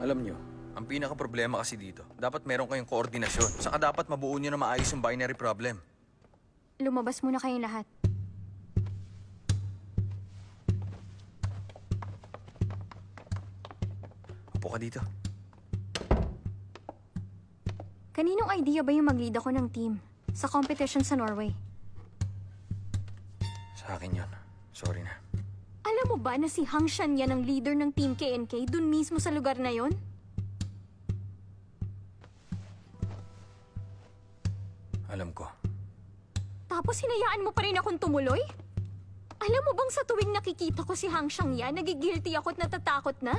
Alam nyo, ang pinaka-problema kasi dito, dapat meron kayong koordinasyon. Saka dapat mabuo nyo na maayos yung binary problem. Lumabas muna kayong lahat. Upo ka dito. Kaninong idea ba yung mag-lead ako ng team sa competition sa Norway? Sa akin yun. Sorry na. Alam mo ba na si Hang Shan yan ang leader ng Team KNK dun mismo sa lugar na yon? Alam ko. Tapos hinayaan mo pa rin akong tumuloy? Alam mo bang sa tuwing nakikita ko si Hang Shan yan, nagigilty ako at natatakot na?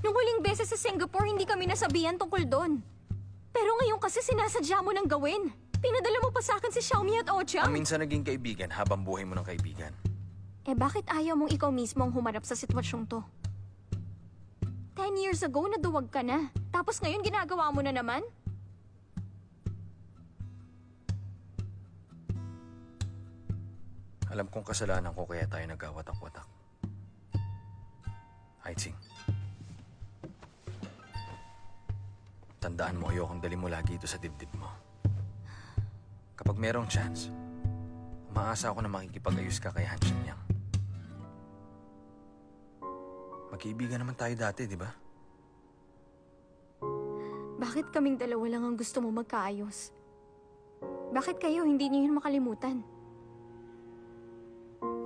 Nung huling beses sa Singapore, hindi kami nasabihan tungkol doon. Pero ngayon kasi sinasadya mo nang gawin. Pinadala mo pa sa akin si Xiaomi at Ochiang. Ang minsan naging kaibigan habang buhay mo ng kaibigan. Eh bakit ayaw mong ikaw mismo ang humarap sa sitwasyong to? 10 years ago, naduwag ka na. Tapos ngayon, ginagawa mo na naman? Alam kong kasalanan ko kaya tayo nagkawatak-watak. Aiching. Tandaan mo, ayokong dali mo lagi ito sa dibdib mo. Kapag merong chance, umaasa ako na makikipag-ayos ka kay Han Shan-yang. Magkaibigan naman tayo dati, di ba? Bakit kaming dalawa lang ang gusto mo magkaayos? Bakit kayo hindi niyo yun makalimutan?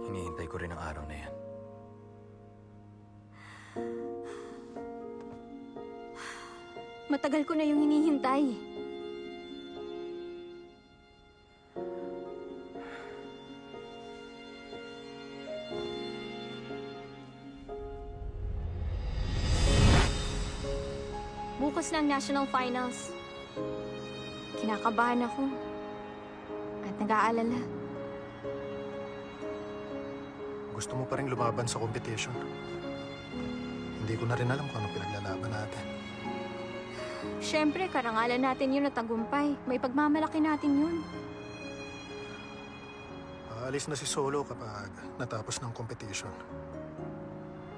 Hinihintay ko rin ang araw na yan. Matagal ko na yung hinihintay. Bukas na ang National Finals. Kinakabahan ako. At nag-aalala. Gusto mo pa rin lumaban sa competition. Hindi ko na rin alam kung anong pinaglalaban natin. Siyempre, karangalan natin yun at tagumpay. May pagmamalaki natin yun. Aalis na si Solo kapag natapos ng competition.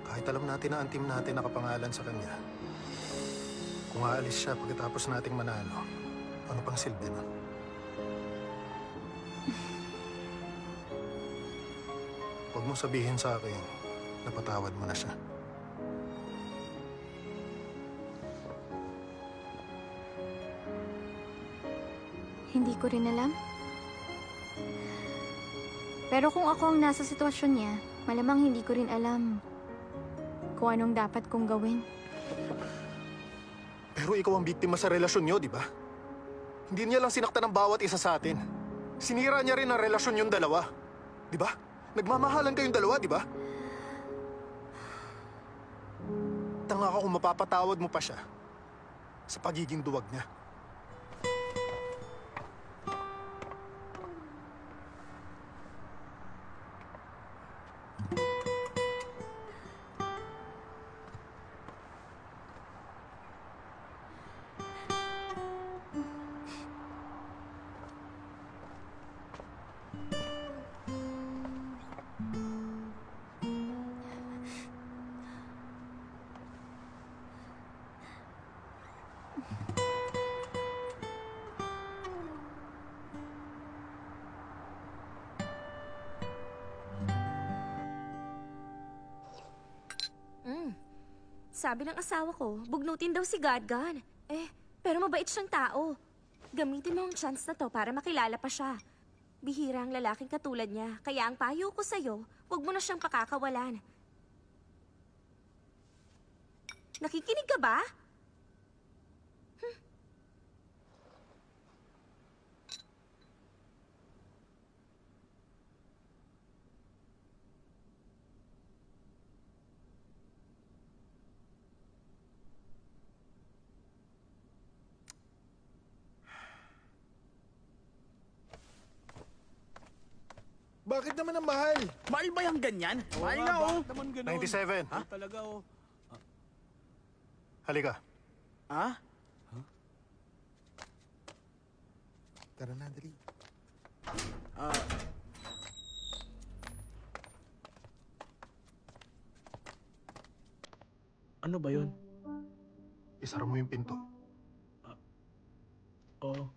Kahit alam natin na ang team natin nakapangalan sa kanya. Kung aalis siya pagkatapos nating manalo, ano pang silbi nun? Huwag mong sabihin sa akin, napatawad mo na siya. Hindi ko rin alam. Pero kung ako ang nasa sitwasyon niya, malamang hindi ko rin alam kung anong dapat kong gawin. Pero ikaw ang biktima sa relasyon niyo, di ba? Hindi niya lang sinaktan ang bawat isa sa atin. Sinira niya rin ang relasyon yung dalawa. Di ba? Nagmamahalan kayong dalawa, di ba? Tanga ka kung mapapatawad mo pa siya sa pagiging duwag niya. Sabi ng asawa ko, bugnutin daw si Gadgan. Pero mabait siyang tao. Gamitin mo ang chance na to para makilala pa siya. Bihira ang lalaking katulad niya, kaya ang payo ko sa'yo, huwag mo na siyang pakakawalan. Nakikinig ka ba? Bakit naman ang mahal? Mahal ba yung ganyan? Mahal nga, nga, oh. bakit naman ganun? 97. Ha? Talaga, oh. Halika. Ha? Tara na, dali. Ano ba yun? Isara mo yung pinto. Oo.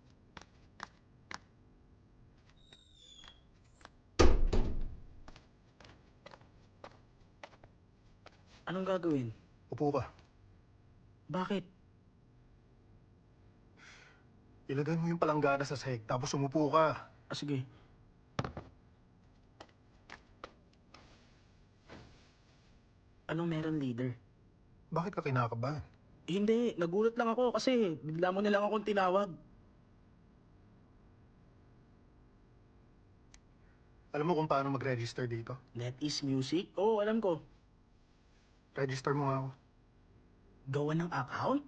Anong gagawin? Upo ka. Bakit? Ilagay mo yung palanggana sa sahig, tapos umupo ka. Ah, sige. Anong meron, leader? Bakit ka kinakabahan? Hindi, nagulat lang ako kasi bigla mo na lang akong tinawag. Alam mo kung paano mag-register dito? NetEase Music? Oo, alam ko. Register mo nga ako. Gawa ng account?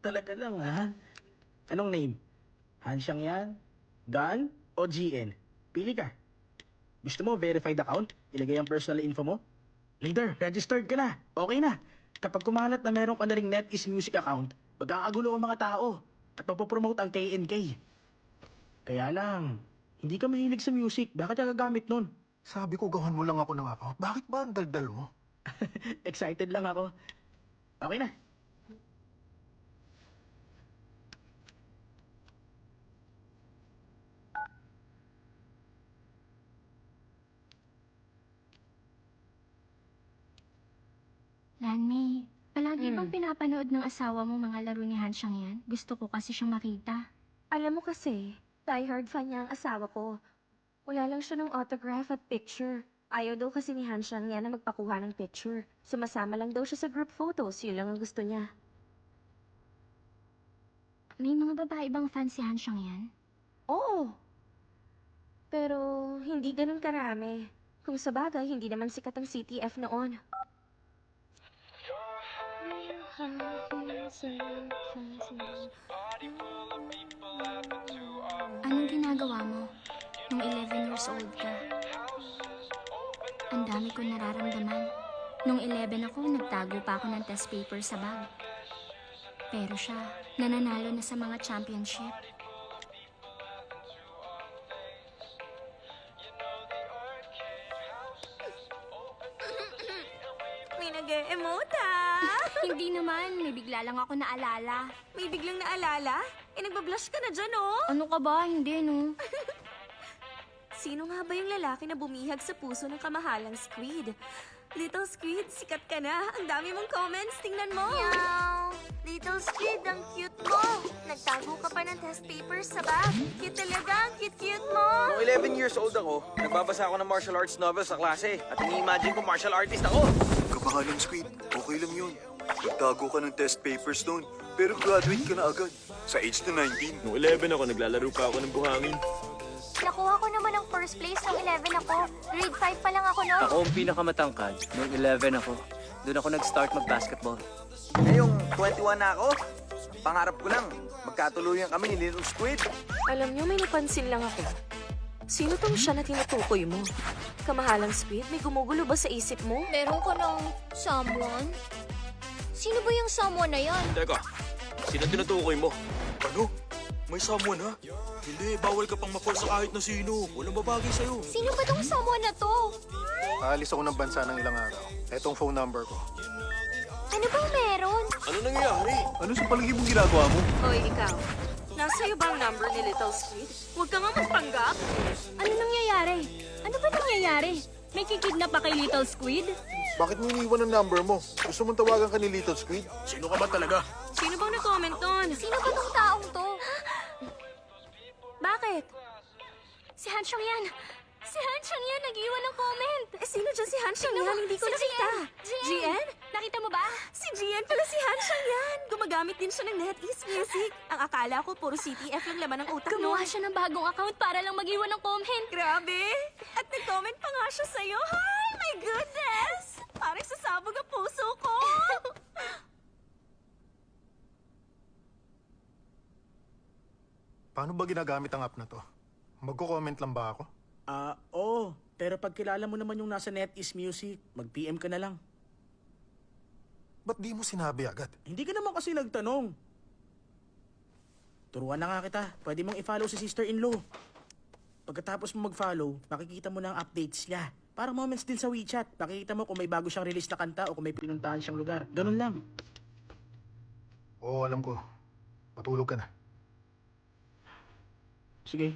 Talaga lang, ha? Anong name? Hansyang yan? Dan? O GN? Pili ka. Gusto mo verified account? Ilagay ang personal info mo? Leader, registered ka na. Okay na. Kapag kumalat na meron ka na ring NetEase Music account, magkakagulo ang mga tao at mapopromote ang KNK. Kaya lang, hindi ka mahilig sa music. Bakit ka gagamit nun? Sabi ko, gawan mo lang ako ng account. Bakit ba ang daldal mo? Excited lang ako. Okay na. Lanmi, palagi bang pinapanood ng asawa mo mga laro ni Hansyang yan? Gusto ko kasi siyang makita. Alam mo kasi, diehard fan niya ang asawa ko. Wala lang siya ng autograph at picture. Ayaw daw kasi ni Hansyang niya na magpakuha ng picture. Sumasama lang daw siya sa group photos, yun lang ang gusto niya. May mga babae bang fan si Hansyang yan? Oo. Pero hindi ganun karami. Kung sa bagay, hindi naman sikat ang CTF noon. Anong ginagawa mo nung 11 years old ka? Ang dami ko nararamdaman. Nung 11 ako, nagtago pa ako ng test paper sa bag. Pero siya, nananalo na sa mga championship. May nag-e-emote ha? Hindi naman, may bigla lang ako naalala. May biglang naalala? Nagbablush ka na dyan, oh! Ano ka ba? Hindi, no? Sino nga ba yung lalaki na bumihag sa puso ng kamahalang squid? Little Squid, sikat ka na. Ang dami mong comments. Tingnan mo. Meow! Little Squid, ang cute mo. Nagtago ka pa ng test papers sa bag. Cute talaga. Ang cute-cute mo. Nung 11 years old ako, nagbabasa ako ng martial arts novel sa klase at ini-imagine ko martial artist ako. Kabahalang Squid, okay lang yun. Nagtago ka ng test papers noon, pero graduate ka na agad. Sa age na 19. Nung 11 ako, naglalaro pa ako ng buhangin. Nakuha ko naman ang first place nung 11 ako. Grade 5 pa lang ako noon. Ako ang pinakamatangkad. Noong 11 ako, doon ako nag-start mag-basketball. Ngayong 21 na ako, pangarap ko lang, magkatuluyan kami ni Little Squid. Alam niyo, may napansin lang ako. Sino tong siya na tinutukoy mo? Kamahalang Squid, may gumugulo ba sa isip mo? Meron ko ng someone? Sino ba yung someone na yan? Teka, sino tinutukoy mo? Ano? May someone ha? Hindi, bawal ka pang ma-force sa kahit na sino. Walang babagay sa'yo. Sino ba tong someone na to? Aalis ako ng bansa ng ilang araw. Etong phone number ko. Ano bang meron? Ano nangyayari? Ano sa palagi mong ginagawa mo? Hoy, ikaw. Nasa'yo ba ang number ni Little Squid? Huwag ka nga magpanggap. Ano nangyayari? Ano ba nangyayari? May kikidnap pa kay Little Squid? Bakit mo iniwan ang number mo? Gusto mong tawagan ka ni Little Squid? Sino ka ba talaga? Sino bang nag-comment nun? Sino ba tong taong to? Bakit? Si Hansyang yan! Si Hansyang yan! Nag-iwan ng comment! Sino dyan si Hansyang yan? Hindi ko nakita. GN? Nakita mo ba? Si GN pala si Hansyang yan. Gumagamit din siya ng NetEase Music. Ang akala ko puro CTF yung laman ng utak mo. Gumawa siya ng bagong account para lang mag-iwan ng comment. Grabe! At nag-comment pa nga siya sa'yo. Hi! My goodness! Parang sasabog ang puso ko! Paano ba ginagamit ang app na to? Magko-comment lang ba ako? Oo. Pero pag kilala mo naman yung nasa NetEase Music, mag-PM ka na lang. Ba't di mo sinabi agad? Hindi ka naman kasi nagtanong. Turuan na nga kita. Pwede mong i-follow si sister-in-law. Pagkatapos mo mag-follow, makikita mo na ang updates niya. Para moments din sa WeChat. Makikita mo kung may bago siyang release na kanta o kung may pinuntahan siyang lugar. Ganun lang. Oo, alam ko. Matulog ka na. Sige.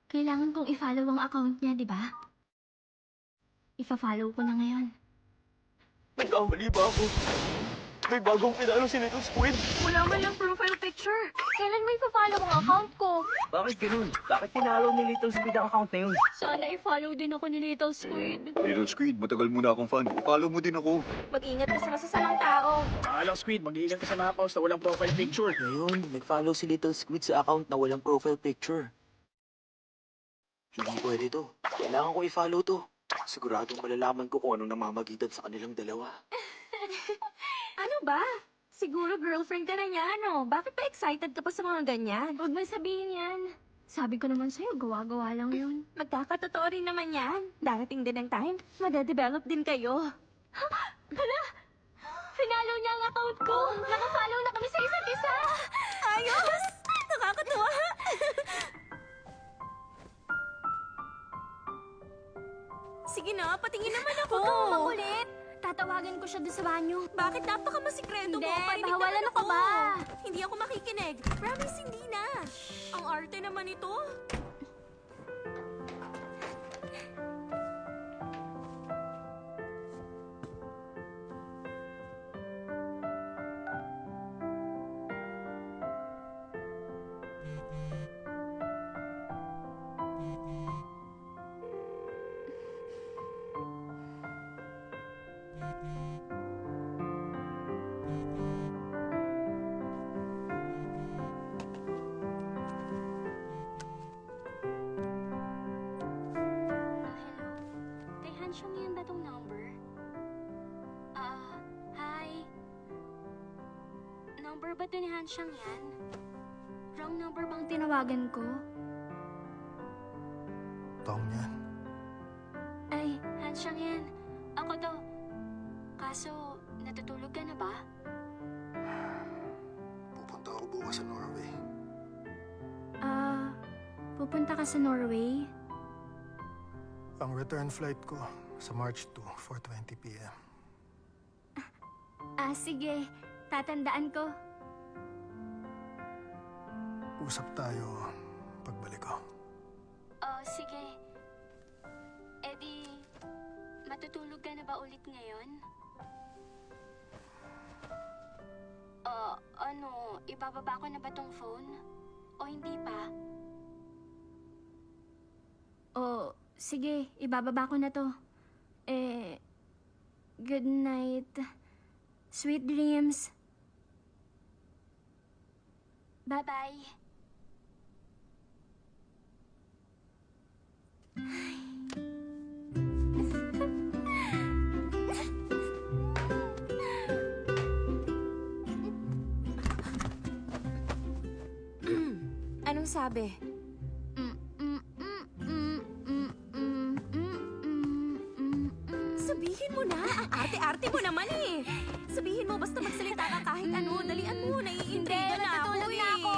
Kailangan kong i-follow ang account niya, di ba? Ifa-follow ko na ngayon. Nagkamali ba ako? May bagong pinalo si Little Squid. Wala man lang profile picture. Kailan mo ipa-follow ang account ko? Bakit ganun? Bakit pinalo ni Little Squid ang account na yun? Sana i-follow din ako ni Little Squid. Little Squid, matagal mo na akong fan. Follow mo din ako. Mag-ingat ka sa masasamang tao. Alang Squid, mag-iingat ka sa mga post na walang profile picture. Ngayon, nag-follow si Little Squid sa account na walang profile picture. Hindi pwede to. Kailangan ko i-follow to. Siguradong malalaman ko kung anong namamagitan sa kanilang dalawa. Ano ba? Siguro girlfriend ka na niya, ano? Bakit pa excited ka pa sa mga ganyan? Huwag mo sabihin yan. Sabi ko naman sa'yo, gawa-gawa lang yun. Magkakatotoo rin naman yan. Darating din ang time, madedevelop din kayo. Hala! Finalo niya ang account ko! Nakafollow na kami sa isa't isa! Ayos! Nakakatuwa! Sige na, patingin naman ako. Huwag kang makulit! Tatawagan ko siya doon sa banyo. Bakit napaka-masikreto mo? Hindi, Parinig bahawalan naman ako ba? Hindi ako makikinig. Promise, hindi na. Ang arte naman ito. Hello? Kay Hansyang yan ba tong number? Hi? Number ba to ni Hansyang yan? Wrong number bang tinawagan ko? Tong yan. Ay, Hansyang yan. Ako to. Kaso, natutulog ka na ba? Pupunta ako bukas sa Norway. Pupunta ka sa Norway? Ang return flight ko sa March 2, 4:20 p.m. Sige. Tatandaan ko. Usap tayo pagbalik ko. Sige. Matutulog ka na ba ulit ngayon? Ibababa ko na ba tong phone? O hindi pa? Sige. Ibababa ko na to. Good night. Sweet dreams. Bye-bye. Anong sabi? Sabihin mo na. Ang arte-arte mo naman eh. Sabihin mo basta magsalita ka kahit ano. Dalian mo. Naiintriga na ako natutulog eh. na ako.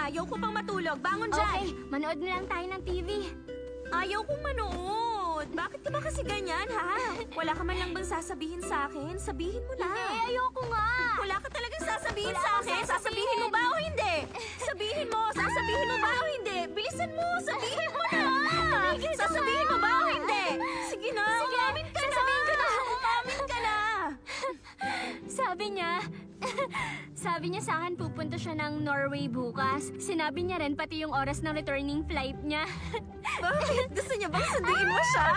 Ayaw ko pang matulog. Bangon dyan. Okay, manood na lang tayo ng TV. Ayaw kong manood. Bakit ka ba kasi ganyan, ha? Wala ka man lang bang sasabihin sa akin? Sabihin mo na. Hindi, ayoko nga. Wala ka talagang sasabihin Wala sa akong akin? Sasabihin mo ba o hindi? Sabihin mo, sasabihin mo ba o hindi? Bilisan mo, sabihin mo na! Sasabihin mo ba o hindi? Sige na, Sige, umamin ka na! sasabihin ko na. Umamin ka na! Sabi niya sa akin pupunta siya ng Norway bukas. Sinabi niya rin pati yung oras ng returning flight niya. Bakit? Gusto niya bang sunduin mo siya?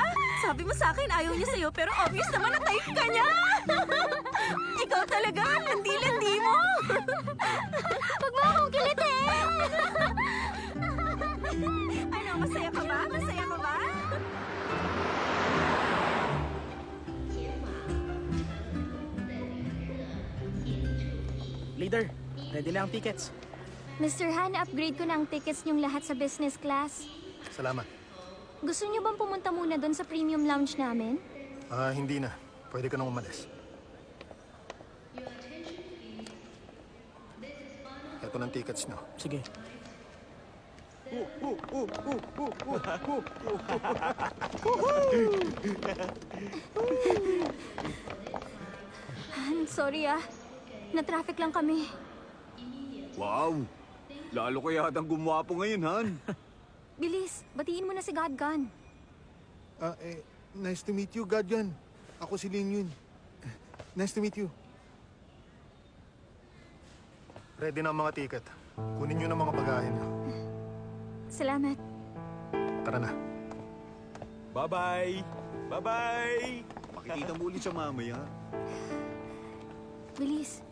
Sabi mo sa akin ayaw niya sa'yo pero obvious naman na type ka niya! Ikaw talaga, landi-landi mo! Huwag mo akong kilitin! Ano, masaya ka ba? Masaya ka ba? Leader, ready na ang tickets. Mr. Han, upgrade ko na ang tickets niyong lahat sa business class. Salamat. Gusto niyo bang pumunta muna doon sa premium lounge namin? Hindi na. Pwede ka nang umalis. Ito ng tickets nyo. Sige. Han, sorry ah. Na-traffic lang kami. Wow! Lalo ko yatang gumwapo ngayon, Han. Bilis, batiin mo na si Godgun. Nice to meet you, Gadyan. Ako si Lin Yun. Nice to meet you. Ready na ang mga ticket. Kunin nyo na mga bagahe nyo. Salamat. Tara na. Bye-bye! Bye-bye! Makikita mo ulit siya mamaya. Bilis.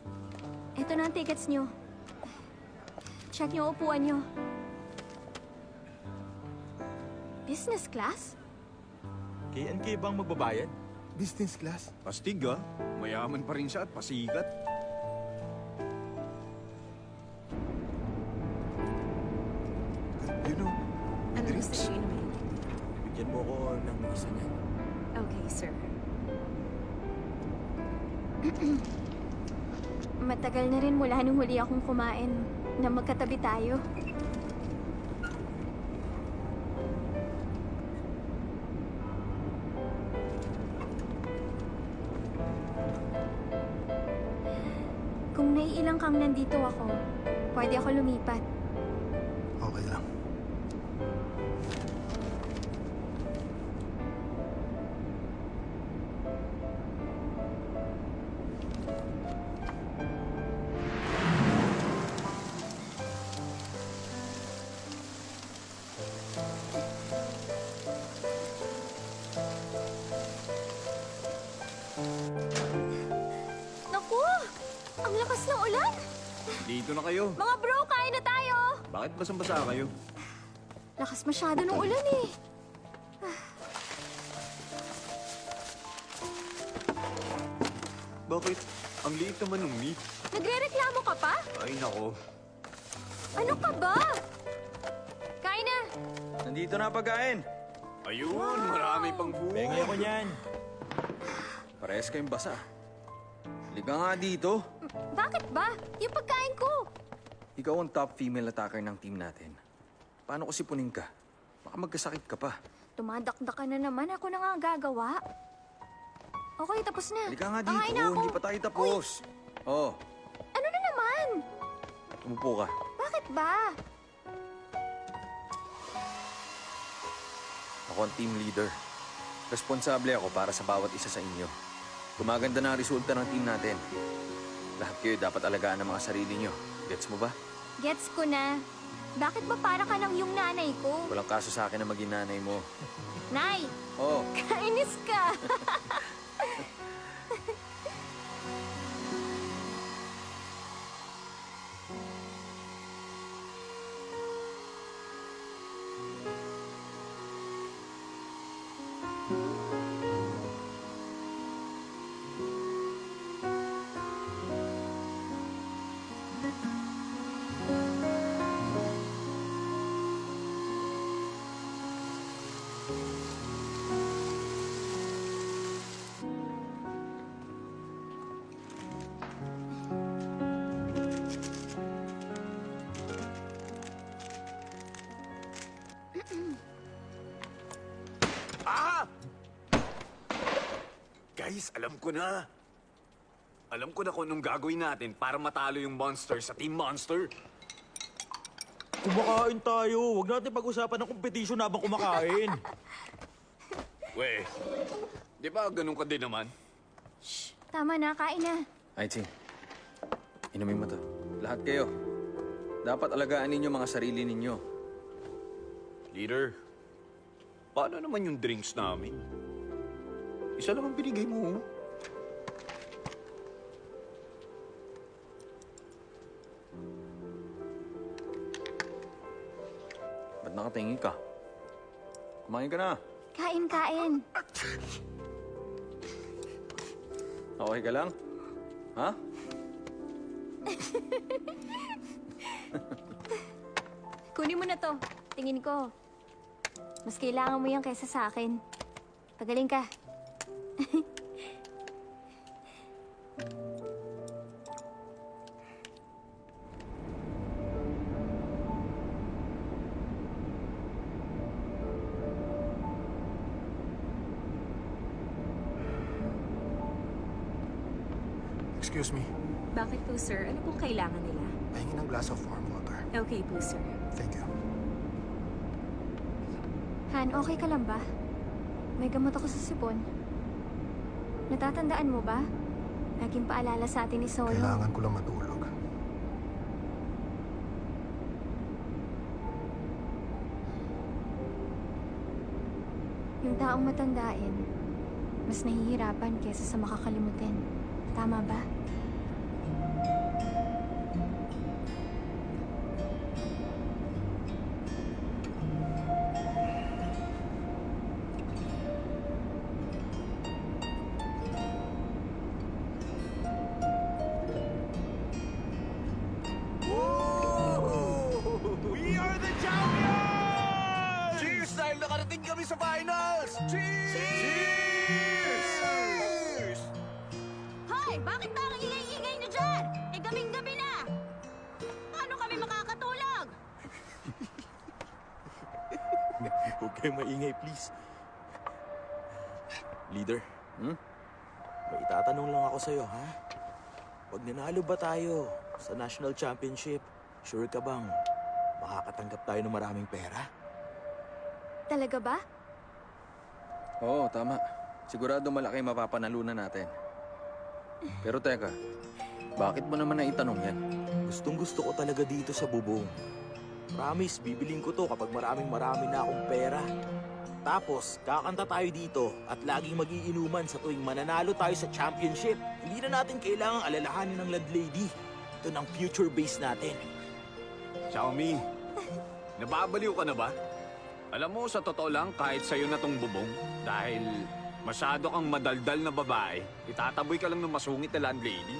Ito na ang tickets nyo. Check yung upuan nyo. Business class? KNK bang magbabayad? Business class? Pastig ah. Mayaman pa rin siya at pasikat. You know, Ano gusto niyo inumin? bigyan mo ko ng isa niyan. Okay, sir. Matagal na rin mula nung huli akong kumain na magkatabi tayo. Kung naiilang kang nandito ako, pwede ako lumipat. Okay lang. Naku! Ang lakas ng ulan! Dito na kayo. Mga bro, kain na tayo! Bakit basang-basa kayo? Lakas masyado ng ulan eh. Bakit? Ang liit naman ng meat. Nagre-reklamo ka pa? Ay, nako. Ano ka ba? Kain na! Nandito na pagkain. Ayun, marami pang buo. Pengi ako niyan. Parehas kayong basa. Liga nga dito. Bakit ba? Yung pagkain ko! Ikaw ang top female attacker ng team natin. Paano ko sipunin ka? Baka magkasakit ka pa. Tumadakdak ka na naman. Ako na nga ang gagawa. Okay, tapos na. Halika nga Kakain dito, na ako. hindi pa tayo tapos. Oh, Ano na naman? umupo ka. Bakit ba? Ako ang team leader. Responsable ako para sa bawat isa sa inyo. Gumaganda na ang resulta ng team natin. Lahat kayo dapat alagaan ang mga sarili nyo. Gets mo ba? Gets ko na. Bakit ba para ka ng yung nanay ko? Walang kaso sa akin na maging nanay mo. Nay, Oh, kainis ka. Guys, alam ko na. Alam ko na kung anong gagawin natin para matalo yung monster sa Team Monster. Kumakain tayo. Huwag natin pag-usapan ng competition habang kumakain. We, di ba ganun ka din naman? Tama na, kain na. Aichi. Inumin mo to. Lahat kayo. Dapat alagaan ninyo mga sarili ninyo. Leader, paano naman yung drinks namin? Isa lang ang binigay mo. Ba't nakatingin ka? Kumain ka na. Kain, kain. Okay ka lang? Ha? Kunin mo na to. Tingin ko. Mas kailangan mo yan kaysa sa akin. Pagaling ka. Excuse me. Bakit po, sir? Ano pong kailangan nila? Pahingi ng glass of warm water. Okay po, sir. Thank you. Han, okay ka lang ba? May gamot ako sa sipon. Natatandaan mo ba? Laging paalala sa atin ni Solo. Kailangan ko lang matulog. Yung taong matandain, mas nahihirapan kesa sa makakalimutin. Tama ba? We are the champions! Cheers! Dahil nakarating kami sa finals! Cheers! Hoy! Bakit ba ang ingay-ingay nyo dyan? Eh, gaming-gabi na! Paano kami makakatulog? Huwag kayong maingay, please. Leader, may itatanong lang ako sa'yo, ha? Pag nanalo ba tayo sa National Championship, sure ka bang makakatanggap tayo ng maraming pera? Talaga ba? Oo, tama. Sigurado malaki mapapanalunan natin. Pero teka, bakit mo naman naitanong yan? Gustong-gusto ko talaga dito sa bubong. Promise, bibiling ko to kapag marami na akong pera. Tapos, kakanta tayo dito at laging magiinuman sa tuwing mananalo tayo sa championship. Hindi na natin kailangang alalahanin ng landlady. Ito ng future base natin. Xiaomi, nababaliw ka na ba? Alam mo, sa totoo lang, kahit sa'yo na tong bubong, dahil masyado kang madaldal na babae, itataboy ka lang ng masungit na landlady.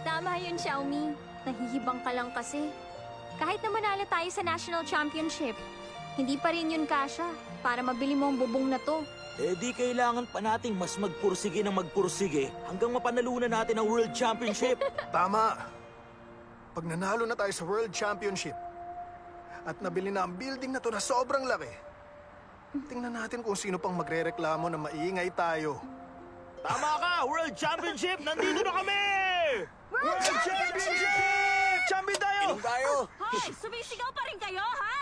Tama yun, Xiaomi. Nahihibang ka lang kasi. Kahit na manalo tayo sa National Championship, hindi pa rin yun kasya para mabili mo ang bubong na to. Eh di kailangan pa nating mas magpursige ng magpursige hanggang mapanalunan natin ang World Championship. Tama! Pag nanalo na tayo sa World Championship at nabili na ang building na to na sobrang laki, tingnan natin kung sino pang magrereklamo na maingay tayo. Tama ka! World Championship! Nandito na kami! World Championship! Champion tayo! Inom tayo! Hoy! Sumisigaw pa rin kayo, ha?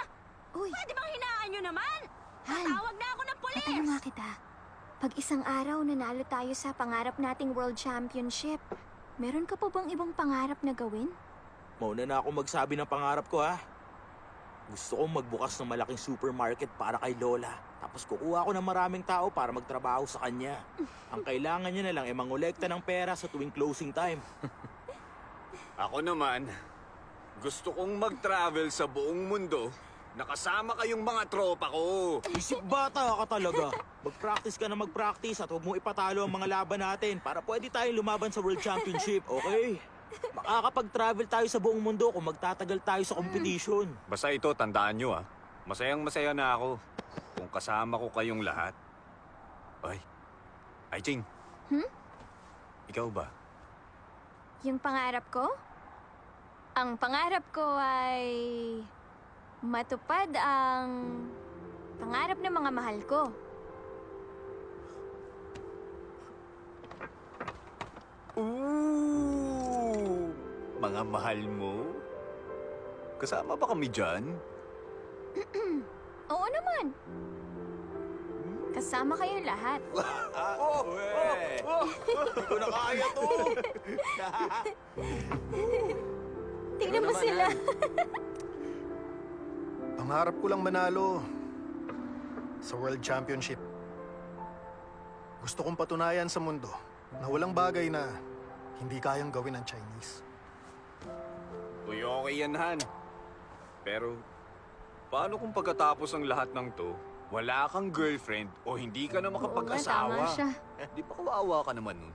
Uy, Pwede bang hinaan nyo naman? Han, Tatawag na ako ng polis! ano nga kita? Pag isang araw nanalo tayo sa pangarap nating World Championship, meron ka pa bang ibang pangarap na gawin? Mauna na ako magsabi ng pangarap ko, ha? Gusto kong magbukas ng malaking supermarket para kay Lola. Tapos kukuha ko ng maraming tao para magtrabaho sa kanya. Ang kailangan niya na lang ay mangolekta ng pera sa tuwing closing time. Ako naman, gusto kong mag-travel sa buong mundo, nakasama kayong mga tropa ko. Isip bata ka talaga. Mag-practice ka na mag-practice at huwag mo ipatalo ang mga laban natin para pwede tayong lumaban sa World Championship, okay? Makakapag-travel tayo sa buong mundo kung magtatagal tayo sa competition. Basta ito, tandaan nyo masayang-masaya na ako kung kasama ko kayong lahat. Ay, Ching. Ikaw ba? Yung pangarap ko? Ang pangarap ko ay matupad ang pangarap ng mga mahal ko. Ooh! Mga mahal mo? Kasama ba kami dyan? Oo naman. Kasama kayo lahat. Hindi ko na kaya to! Tingnan mo sila. Pangarap ko lang manalo sa World Championship. Gusto kong patunayan sa mundo na walang bagay na hindi kayang gawin ng Chinese. Uy, okay yan, Han. Pero, paano kung pagkatapos ng lahat ng to, wala kang girlfriend o hindi ka na makapag-asawa? Oo nga, tama siya. Di ba kawawa ka naman nun?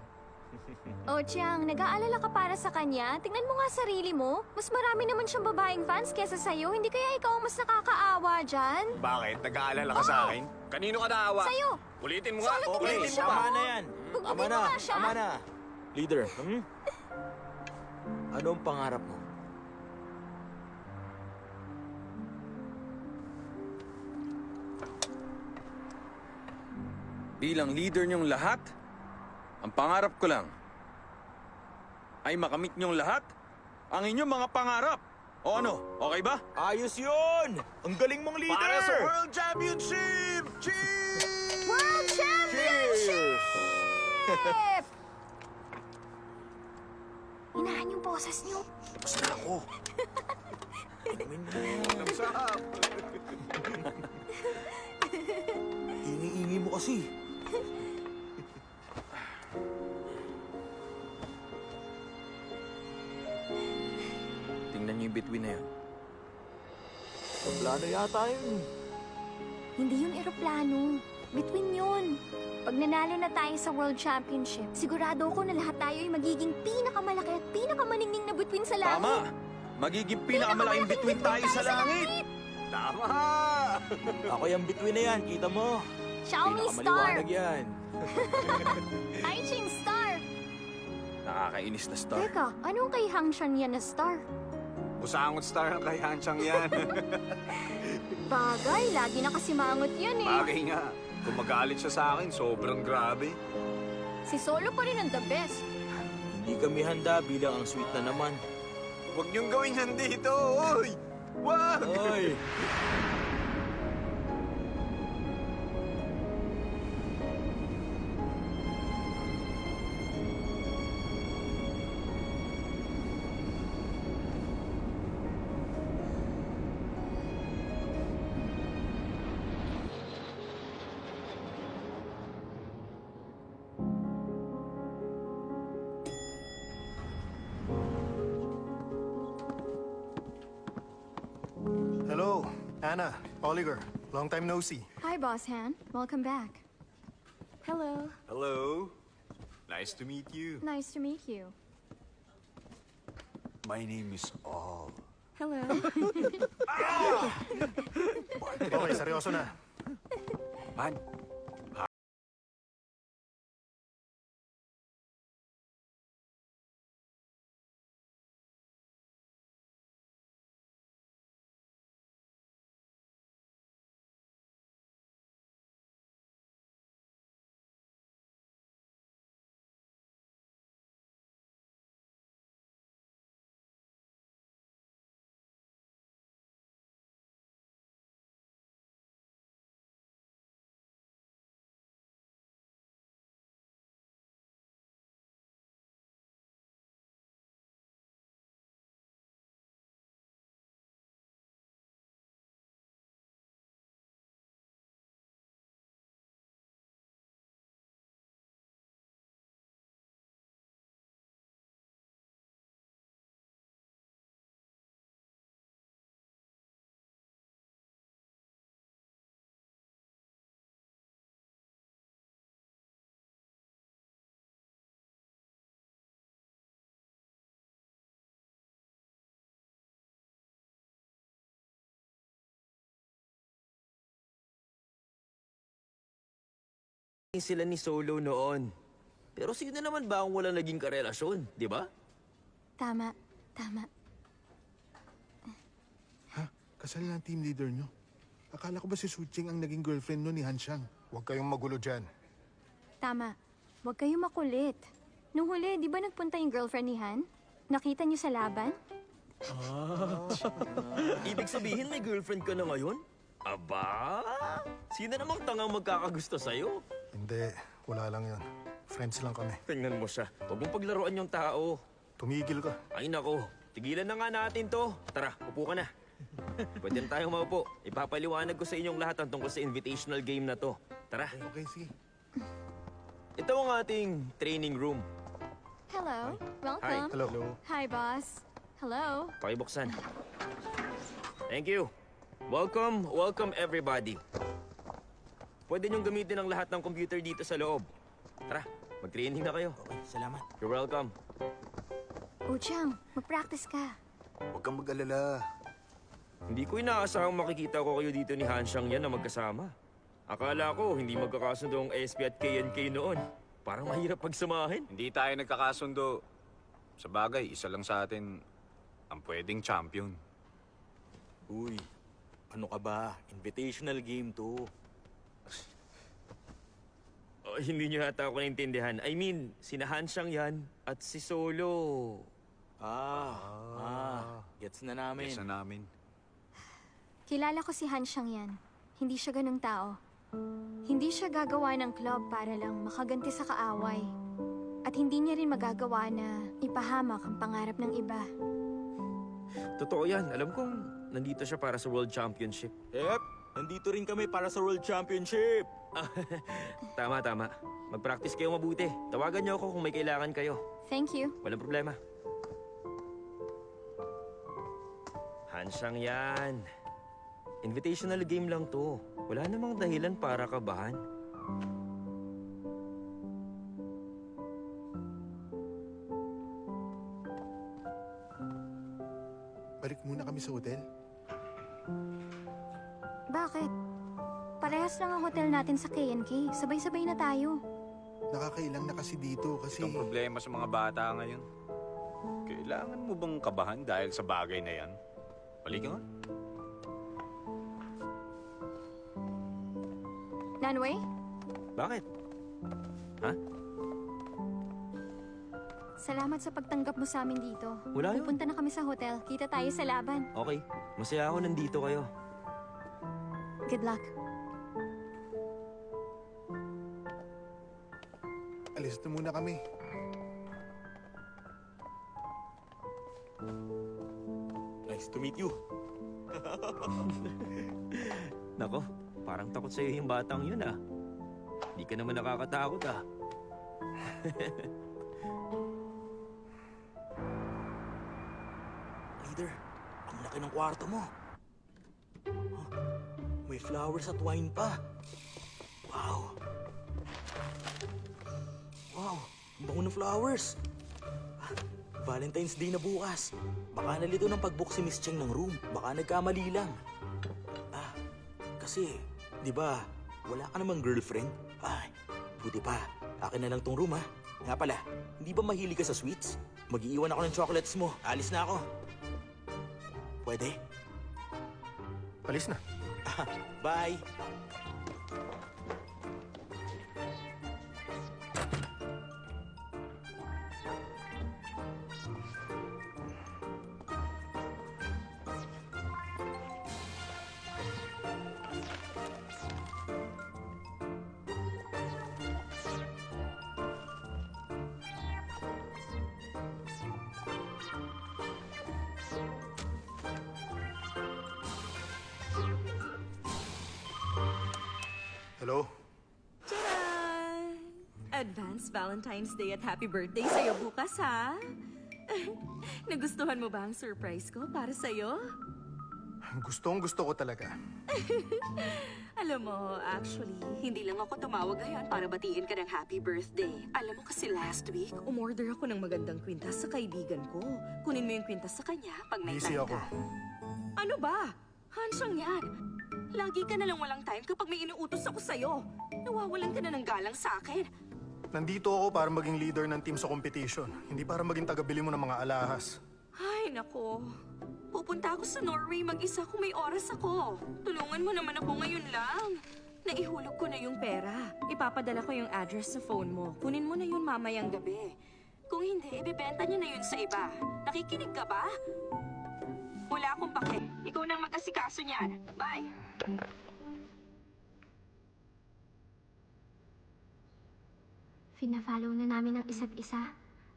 Oh, Chiang, nag-aalala ka para sa kanya? Tingnan mo nga sarili mo. Mas marami naman siyang babaeng fans kesa sa'yo. Hindi kaya ikaw ang mas nakakaawa dyan? Bakit? Nag-aalala ka sa akin? Kanino ka naawa? Sa'yo! Ulitin mo nga. Sa'yo, Okay, tingnan siya. tama na yan. Bugtugin Tama mo na, nga siya. tama na. Leader, Ano ang pangarap mo? Bilang leader niyong lahat, ang pangarap ko lang, ay makamit niyong lahat ang inyong mga pangarap. O ano, okay ba? Ayos yun! Ang galing mong leader! Para sa World Championship! Cheers! World Championship! Inahan yung boses niyo. Tapos na ako. Inumin mo. Sarap! Ingi-ingi mo kasi. Tingnan niyo yung bituin na yun. Plano yata yun. Hindi yun eroplano. Between yun. Pag nanalo na tayo sa World Championship, sigurado ko na lahat tayo ay magiging pinakamalaki at pinakamaningning na between sa langit. Tama! Magiging pinakamalaking bituin tayo sa langit! Tama! Ako yung between na yan, kita mo. Xiaomi Star! Pinakamaliwanag yan. Taiching Star! Nakakainis na star. Teka, anong kay Hang Shan yan na star? Busangot star ang kay Hanchang yan. Bagay, lagi nakasimangot yan eh. Bagay nga. Kung magalit siya sa akin, sobrang grabe. Si Solo pa rin ang the best. Hindi kami handa bilang ang sweet na naman. Huwag niyong gawin yan dito, oy! Wag! Ay! Hello, Anna, Oliver. Long time no see. Hi, Boss Han. Welcome back. Hello. Hello. Nice to meet you. Nice to meet you. My name is All. Hello. Okay, seryoso na. Man, sila ni Solo noon. Pero sino naman ba ang wala naging karelasyon, di ba? Tama. Tama. Ha? Kasal na ang team leader nyo. Akala ko ba si Suching ang naging girlfriend no ni Hanshang? Huwag kayong magulo dyan. Tama. Huwag kayong makulit. Nung huli, di ba nagpunta yung girlfriend ni Han? Nakita niyo sa laban? Ibig sabihin may girlfriend ka na ngayon? Aba? Sino namang tangang magkakagusto sa'yo? Hindi, wala lang yun. Friends lang kami. Tingnan mo siya. Huwag mong paglaruan yung tao. Tumigil ka. Ay nako, tigilan na nga natin to. Tara, upo ka na. Pwede na tayong maupo. Ipapaliwanag ko sa inyong lahat ang tungkol sa invitational game na to. Tara. Okay, sige. Ito ang ating training room. Hello. Welcome. Hello. Hi, boss. Hello. Pakibuksan. Thank you. Welcome everybody. Pwede niyong gamitin ang lahat ng computer dito sa loob. Tara, mag-training na kayo. Okay, salamat. You're welcome. Uchang, mag-practice ka. Huwag kang mag-alala. Hindi ko inaasahang makikita ko kayo dito ni Hanshang yan na magkasama. Akala ko hindi magkakasundo ang SP at KNK noon. Parang mahirap pagsamahin. Hindi tayo nagkakasundo. Sa bagay, isa lang sa atin ang pwedeng champion. Uy, ano ka ba? Invitational game to. hindi niyo yata ako naintindihan. I mean, sina Hansyang yan at si Solo. Gets na namin. Yes na namin. Kilala ko si Hansyang yan. Hindi siya ganung tao. Hindi siya gagawa ng club para lang makaganti sa kaaway. At hindi niya rin magagawa na ipahamak ang pangarap ng iba. Totoo yan. Alam kong nandito siya para sa World Championship. Yep, nandito rin kami para sa World Championship. Tama. Mag-practice kayo mabuti. Tawagan niyo ako kung may kailangan kayo. Thank you. Walang problema. Hansyang yan. Invitational game lang to. Wala namang dahilan para kabahan. Balik muna kami sa hotel. Bakit? Parehas lang ang hotel natin sa K&K. Sabay-sabay na tayo. Nakakailang na kasi dito kasi... Itong problema sa mga bata ngayon. Kailangan mo bang kabahan dahil sa bagay na yan? Halika nga. Nanway? Bakit? Ha? Salamat sa pagtanggap mo sa amin dito. Wala yun. Pupunta na kami sa hotel. Kita tayo sa laban. Okay. Masaya ako nandito kayo. Good luck. Alis na muna kami. Nice to meet you. Nako, parang takot sa'yo yung batang yun ah. Hindi ka naman nakakatakot ah. Leader, ang laki ng kwarto mo. Huh? May flowers at wine pa. Wow. Wow, ang bango ng flowers. Valentine's Day na bukas. Baka nalito ng pag-book si Miss Cheng ng room. Baka nagkamali lang. Kasi, di ba, wala ka namang girlfriend? Ay, buti pa. Akin na lang tong room, ha? Nga pala, hindi ba mahilig ka sa sweets? Mag-iiwan ako ng chocolates mo. Alis na ako. Pwede? Alis na. Bye! Hello? Tcharan! Advance Valentine's Day at happy birthday sa'yo bukas, ha? Nagustuhan mo ba ang surprise ko para sa'yo? Gustong-gusto ko talaga. Alam mo, actually, hindi lang ako tumawag ngayon para batiin ka ng happy birthday. Alam mo kasi last week, umorder ako ng magandang kwintas sa kaibigan ko. Kunin mo yung kwintas sa kanya pag may Busy time ako. ka. Ano ba? Hansyang yan. Lagi ka na lang walang time kapag may inuutos ako sa'yo. Nawawalan ka na ng galang sa akin. Nandito ako para maging leader ng team sa competition. Hindi para maging tagabili mo ng mga alahas. Ay, nako. Pupunta ako sa Norway mag-isa kung may oras ako. Tulungan mo naman ako ngayon lang. Naihulog ko na yung pera. Ipapadala ko yung address sa phone mo. Kunin mo na yun mamayang gabi. Kung hindi, ibibenta niya na yun sa iba. Nakikinig ka ba? Wala akong pake. Ikaw nang mag-asikaso niyan. Bye! Fina-follow na namin ang isa't isa.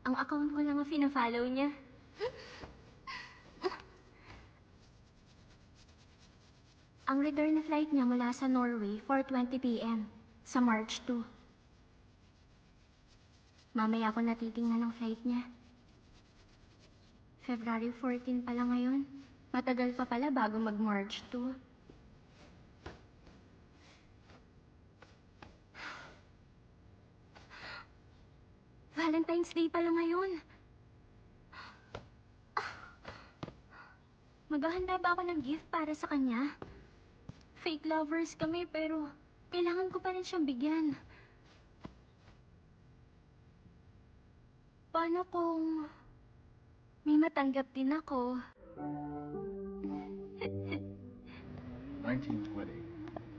Ang account ko lang ang fina-follow niya. Ang return na flight niya mula sa Norway, 4:20 p.m. sa March 2. Mamaya ako natitingnan ng flight niya. February 14 pala ngayon. Matagal pa pala bago mag-March 2. Valentine's Day pala ngayon. Maghahanda ba ako ng gift para sa kanya? Fake lovers kami pero kailangan ko pa rin siyang bigyan. Paano kung may matanggap din ako? 1920.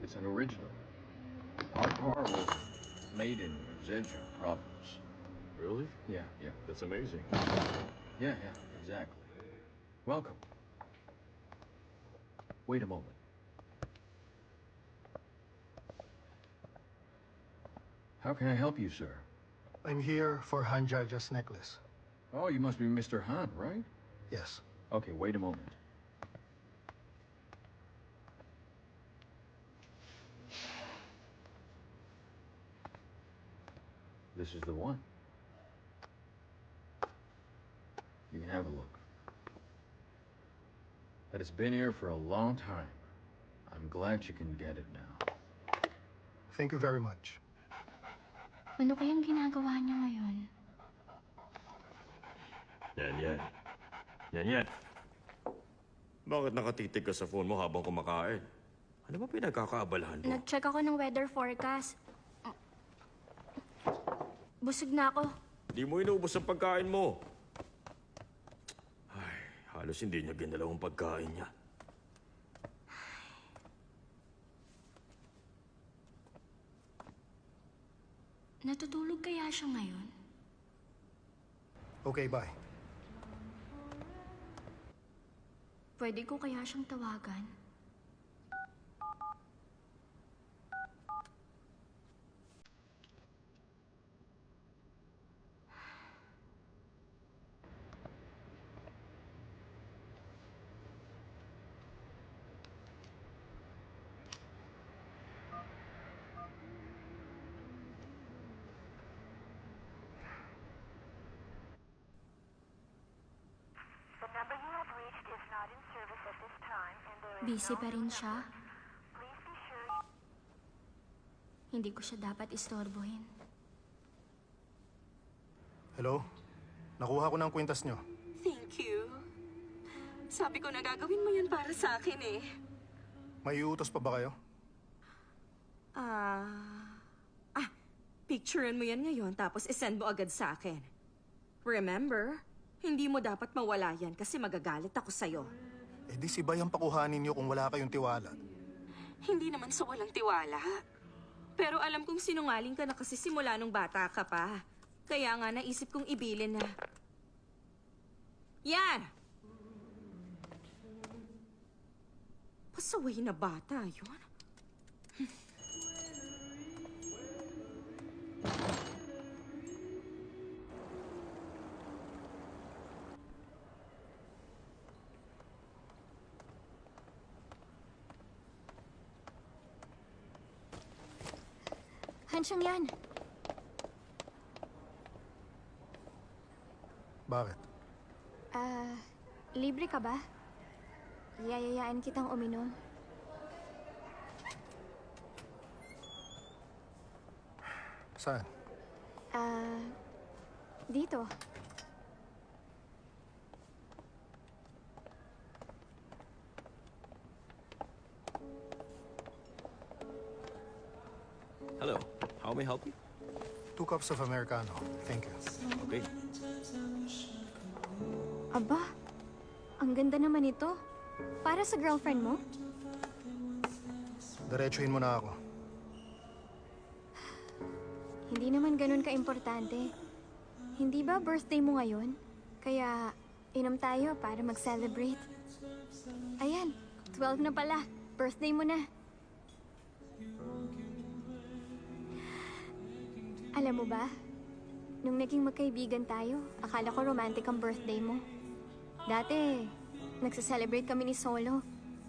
It's an original. Art Horrible. made in Zhejiang province. Really? Yeah, yeah. That's amazing. Yeah, yeah, exactly. Welcome. Wait a moment. How can I help you, sir? I'm here for Han Jaja's necklace. Oh, you must be Mr. Han, right? Yes. Okay, wait a moment. This is the one. You can have a look. But it's been here for a long time. I'm glad you can get it now. Thank you very much. Ano kayang ginagawa niya ngayon? Yan. Yan. Bakit nakatitig ka sa phone mo habang kumakain? Ano ba pinagkakaabalahan mo? Nag-check ako ng weather forecast. Busog na ako. Di mo inuubos ang pagkain mo. Ay, halos hindi niya ginalaw ang pagkain niya. Natutulog kaya siya ngayon? Okay, bye. Pwede ko kaya siyang tawagan? Busy pa rin siya. Hindi ko siya dapat istorbohin. Hello? Nakuha ko ng kwintas nyo. Thank you. Sabi ko na gagawin mo yan para sa akin eh. May iutos pa ba kayo? Picturean mo yan ngayon tapos isend mo agad sa akin. Remember, hindi mo dapat mawala yan kasi magagalit ako sa'yo. Eh di si Bay ang pakuhanin nyo kung wala kayong tiwala. Hindi naman sa walang tiwala. Pero alam kong sinungaling ka na kasi simula nung bata ka pa. Kaya nga naisip kong ibilin na. Yan! Pasaway na bata yun. Hansyang yan. Bakit? Libre ka ba? Yayayaan kitang uminom. Saan? Dito. Hello, how may I help you? 2 cups of Americano. Thank you. Okay. Aba, ang ganda naman ito. Para sa girlfriend mo? Diretsuhin mo na ako. Hindi naman ganun ka-importante. Hindi ba birthday mo ngayon? Kaya inom tayo para mag-celebrate. Ayan, 12 na pala. Birthday mo na. Alam mo ba, nung naging magkaibigan tayo, akala ko romantic ang birthday mo. Dati, nagsa-celebrate kami ni Solo.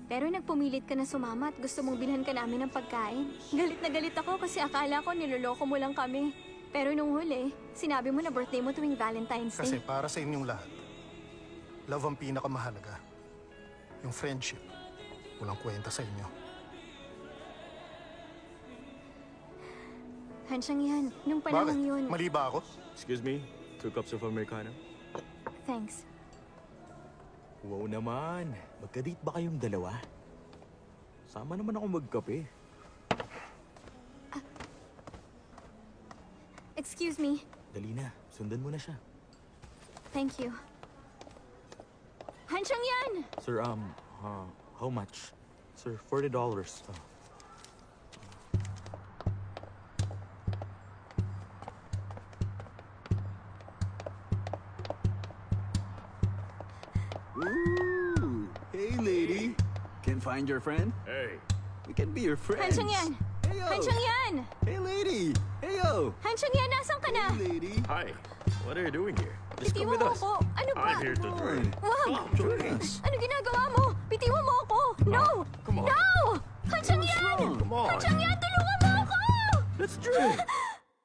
Pero nagpumilit ka na sumama at gusto mong bilhan ka namin ng pagkain. Galit na galit ako kasi akala ko niloloko mo lang kami. Pero nung huli, sinabi mo na birthday mo tuwing Valentine's Day. Kasi para sa inyong lahat, love ang pinakamahalaga. Yung friendship, walang kwenta sa inyo. Hansyang yan, nung panahon Bakit? yun. Mali ba ako? Excuse me, 2 cups of Americano? Thanks. Wow naman. Magka-date ba kayong dalawa? Sama naman ako magkape. Excuse me. Dali na, sundan mo na siya. Thank you. Hansyang yan! Sir, how much? Sir, $40. lady. Can find your friend? Hey. We can be your friends. Hansyang Yan! Hey, yo. Hansyang Yan! Hey, lady. Hey, yo. Hansyang Yan, nasan ka na? Hey, lady. Hi. What are you doing here? Just come Bitiwan with mo us. ako. Ano ba? I'm here to train. Wag! Join us. Ano ginagawa mo? Bitiwan mo ako! No! Come on. No! Hansyang Yan! Come on. Hansyang Yan, tulungan mo ako! Let's drink.